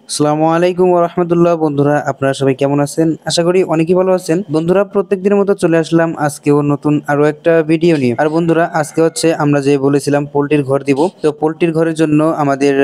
আসসালামু আলাইকুম ওয়া রাহমাতুল্লাহ। বন্ধুরা, আপনারা সবাই কেমন আছেন? আশা করি অনেকেই ভালো আছেন। বন্ধুরা, প্রত্যেকদিনের মতো চলে আসলাম আজকেও নতুন আরো একটা ভিডিও নিয়ে। আর বন্ধুরা, আজকে হচ্ছে আমরা যে বলেছিলাম পোল্ট্রির ঘর দিব, তো পোল্ট্রির ঘরের জন্য আমাদের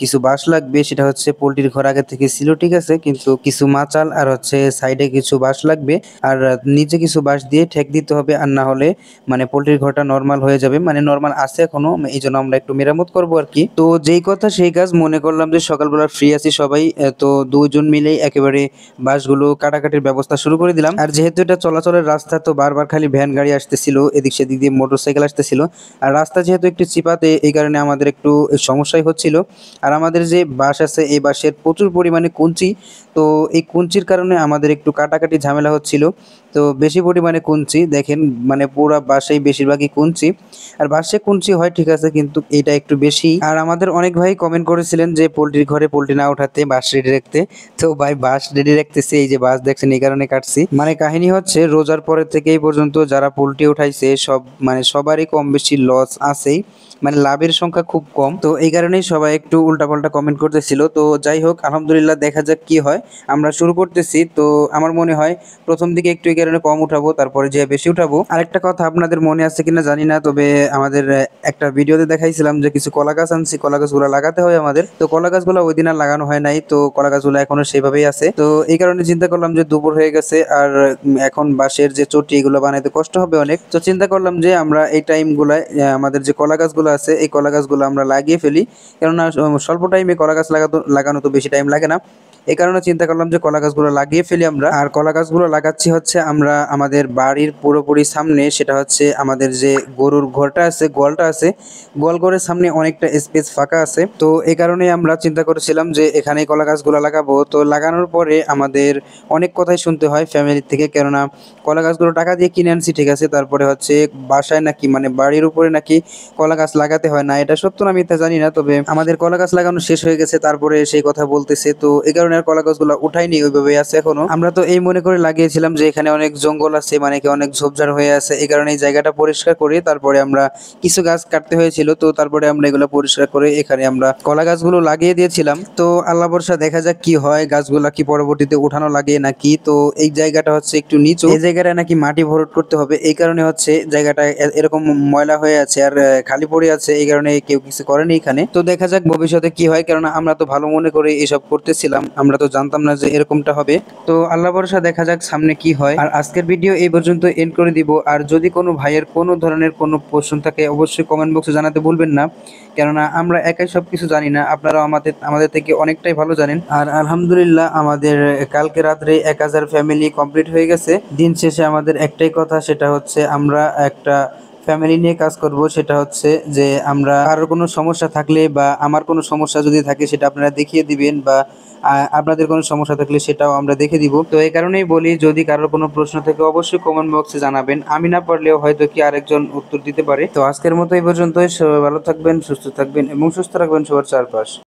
কিছু বাঁশ লাগবে। সেটা হচ্ছে পোল্ট্রির ঘর আগে থেকে ছিল, ঠিক আছে, কিন্তু কিছু মাচাল আর হচ্ছে সাইডে কিছু বাঁশ লাগবে। আর নিচে কিছু বাঁশ দিয়ে ঠেক দিতে হবে, আর না হলে মানে পোল্ট্রির ঘরটা নরমাল হয়ে যাবে। মানে নরমাল আছে এখনো, এই জন্য আমরা একটু মেরামত করবো আর কি। তো যেই কথা সেই কাজ, মনে করলাম যে সকালবেলা ফ্রি আছি সবাই, তো দুজন মিলেই একেবারে বাঁশগুলো কাটাকাটির ব্যবস্থা শুরু করে দিলাম। আর যেহেতু এটা চলাচলের রাস্তা, তো বারবার খালি ভ্যান গাড়ি আসতেছিল, এদিক সেদিক দিয়ে মোটরসাইকেল আসতেছিল। আর রাস্তা যেহেতু একটু চিপাতে, এই কারণে আমাদের একটু সমস্যাই হচ্ছিল। আর আমাদের যে বাঁশ আছে, এই বাঁশের প্রচুর পরিমাণে কুঞ্চি। তো এই কুঞ্চির কারণে আমাদের একটু কাটাকাটি ঝামেলা হচ্ছিল। তো বেশি পরিমাণে কুঞ্চি দেখেন, মানে পুরা বাঁশেই বেশিরভাগই কুঞ্চি। আর বাঁশে কুঞ্চি হয় ঠিক আছে, কিন্তু এটা একটু বেশি। আর আমাদের অনেক ভাই কমেন্ট করেছিলেন যে পোল্ট্রির ঘরে পোল্ট্রি না উঠাতে, বাঁশ রেডি রাখতে। তো ভাই, বাঁশ রেডি রাখতেছি, এই যে বাঁশ দেখছেন, এই কারণে কাটছি। মানে কাহিনী হচ্ছে, রোজার পরে থেকে এই পর্যন্ত যারা পোল্ট্রি উঠাইছে সব, মানে সবারই কম বেশি লস আছেই। মানে লাভের সংখ্যা খুব কম। তো এই কারণেই সবাই একটু উল্টাপাল্টা কমেন্ট করতেছিল। তো যাই হোক, আলহামদুলিল্লাহ, দেখা যাক কি হয়। আমরা শুরু করতেছি। তো আমার মনে হয় প্রথম দিকে একটু এই কারণে কম উঠাবো, তারপরে যে বেশি উঠাবো। আরেকটা কথা আপনাদের মনে আছে কিনা জানি না, তবে আমাদের একটা ভিডিওতে দেখাইছিলাম যে কিছু কলা গাছ আনছি, কলা গাছগুলো লাগাতে হয় আমাদের। তো কলা গাছগুলো ওই দিন আর লাগানো হয় নাই, তো কলা গাছগুলো এখনো সেভাবেই আছে। তো এই কারণে চিন্তা করলাম যে দুপুর হয়ে গেছে, আর এখন বাঁশের যে চটি এগুলো বানাইতে কষ্ট হবে অনেক। তো চিন্তা করলাম যে আমরা এই টাইম গুলায় আমাদের যে কলা গাছগুলো আছে, এই কলা গাছগুলো আমরা লাগিয়ে ফেলি। কেননা স্বল্প টাইমে কলা গাছ লাগানো তো বেশি টাইম লাগে না। এই কারণে চিন্তা করলাম যে কলা গাছগুলো লাগিয়ে ফেলি আমরা। আর কলা গাছগুলো লাগাচ্ছি হচ্ছে আমরা আমাদের বাড়ির পুরোপুরি সামনে। সেটা হচ্ছে আমাদের যে গরুর ঘরটা আছে, গোয়ালটা আছে, গোয়াল ঘরের সামনে অনেকটা স্পেস ফাঁকা আছে। তো এই কারণে আমরা চিন্তা করেছিলাম যে এখানে কলা গাছগুলো লাগাবো। তো লাগানোর পরে আমাদের অনেক কথাই শুনতে হয় ফ্যামিলি থেকে, কেননা কলা গাছগুলো টাকা দিয়ে কিনে আনছি, ঠিক আছে, তারপরে হচ্ছে বাসায় নাকি, মানে বাড়ির উপরে নাকি কলা গাছ লাগাতে হয় না। এটা সত্য না মিথ্যা জানি না, তবে আমাদের কলা গাছ লাগানো শেষ হয়ে গেছে, তারপরে সেই কথা বলতেছে। তো এই কারণে আর কলা গাছগুলো উঠাইনি, ওইভাবে আছে এখনো। আমরা তো এই মনে করে লাগিয়েছিলাম যে এখানে অনেক জঙ্গল আছে, মানে কি অনেক ঝোপঝাড় হয়ে আছে, এই কারণে এই জায়গাটা পরিষ্কার করে তারপরে আমরা কিছু গাছ কাটতে হয়েছিল। তো তারপরে আমরা এগুলো পরিষ্কার করে এখানে আমরা কলা গাছগুলো লাগিয়ে দিয়েছিলাম। তো আল্লাহ ভরসা, দেখা যাক কি হয়, গাছগুলা কি পরবর্তীতে উঠানো লাগে নাকি। তো এই জায়গাটা হচ্ছে একটু নিচু, এই জায়গাটা নাকি মাটি ভরাট করতে হবে, এই কারণে হচ্ছে জায়গাটা এরকম ময়লা হয়ে আছে আর খালি পড়ে আছে, এই কারণে কেউ কিছু করেনি এখানে। তো দেখা যাক ভবিষ্যতে কি হয়, কেননা আমরা তো ভালো মনে করে এসব করতেছিলাম, আমরা তো জানতাম না যে এরকমটা হবে। তো আল্লাহ ভরসা, দেখা যাক সামনে কি হয়। আর আজকের ভিডিও এই পর্যন্ত এন্ড করে দিব। আর যদি কোনো ভাইয়ের কোনো ধরনের কোনো প্রশ্ন থাকে, অবশ্যই কমেন্ট বক্সে জানাতে ভুলবেন না, কেননা আমরা একাই সবকিছু জানি না, আপনারাও আমাদের থেকে অনেকটাই ভালো জানেন। আর আলহামদুলিল্লাহ, আমাদের কালকে রাত্রে 1000 ফ্যামিলি কমপ্লিট হয়ে গেছে। দিন শেষে আমাদের একটাই কথা, সেটা হচ্ছে আমরা একটা ফ্যামিলি নিয়ে কাজ করব। সেটা হচ্ছে যে আমরা কারোর কোনো সমস্যা থাকলে বা আমার কোনো সমস্যা যদি থাকে, সেটা আপনারা দেখিয়ে দিবেন, বা আপনাদের কোনো সমস্যা থাকলে সেটাও আমরা দেখে দিব। তো এই কারণেই বলি, যদি কারোর কোনো প্রশ্ন থাকে অবশ্যই কমেন্ট বক্সে জানাবেন, আমি না পারলেও হয়তো কি আরেকজন উত্তর দিতে পারে। তো আজকের মতো এই পর্যন্তই। সবাই ভালো থাকবেন, সুস্থ থাকবেন এবং সুস্থ রাখবেন সবার চারপাশ।